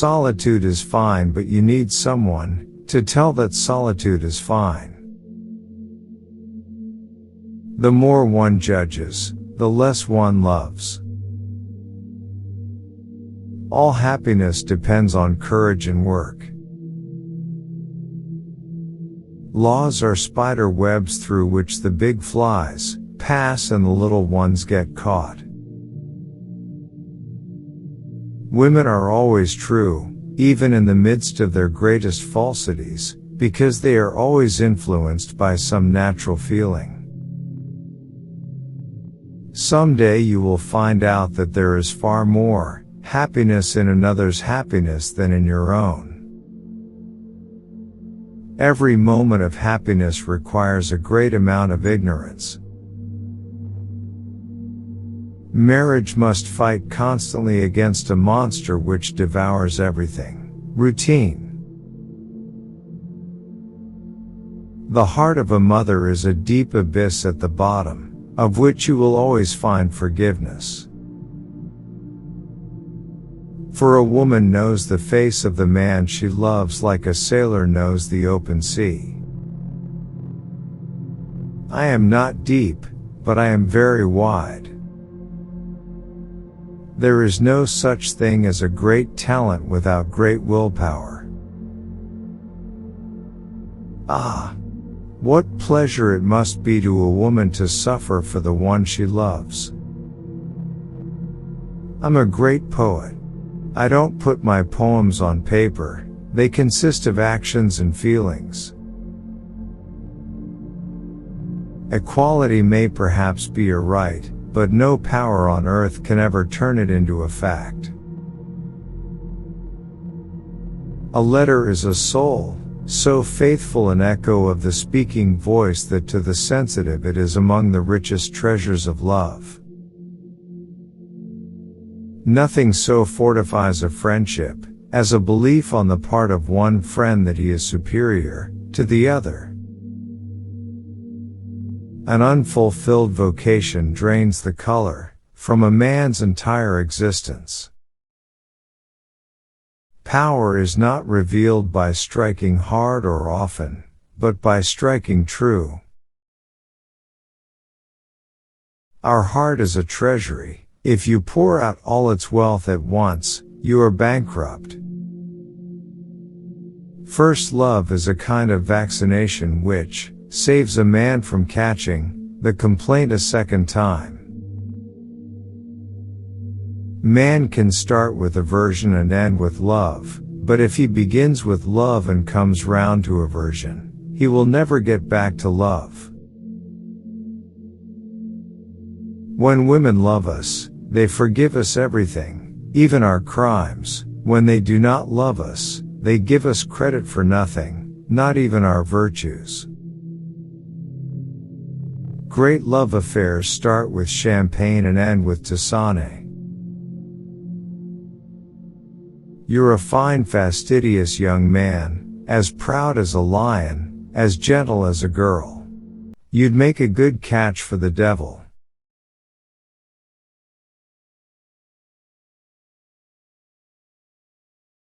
Solitude is fine, but you need someone to tell that solitude is fine. The more one judges, the less one loves. All happiness depends on courage and work. Laws are spider webs through which the big flies pass and the little ones get caught. Women are always true, even in the midst of their greatest falsities, because they are always influenced by some natural feeling. Someday you will find out that there is far more happiness in another's happiness than in your own. Every moment of happiness requires a great amount of ignorance. Marriage must fight constantly against a monster which devours everything. Routine. The heart of a mother is a deep abyss at the bottom, of which you will always find forgiveness. For a woman knows the face of the man she loves like a sailor knows the open sea. I am not deep, but I am very wide. There is no such thing as a great talent without great willpower. Ah! What pleasure it must be to a woman to suffer for the one she loves. I'm a great poet. I don't put my poems on paper, they consist of actions and feelings. Equality may perhaps be a right, but no power on earth can ever turn it into a fact. A letter is a soul, so faithful an echo of the speaking voice that to the sensitive it is among the richest treasures of love. Nothing so fortifies a friendship as a belief on the part of one friend that he is superior to the other. An unfulfilled vocation drains the color from a man's entire existence. Power is not revealed by striking hard or often, but by striking true. Our heart is a treasury. If you pour out all its wealth at once, you are bankrupt. First love is a kind of vaccination which saves a man from catching the complaint a second time. Man can start with aversion and end with love, but if he begins with love and comes round to aversion, he will never get back to love. When women love us, they forgive us everything, even our crimes. When they do not love us, they give us credit for nothing, not even our virtues. Great love affairs start with champagne and end with tisane. You're a fine fastidious young man, as proud as a lion, as gentle as a girl. You'd make a good catch for the devil.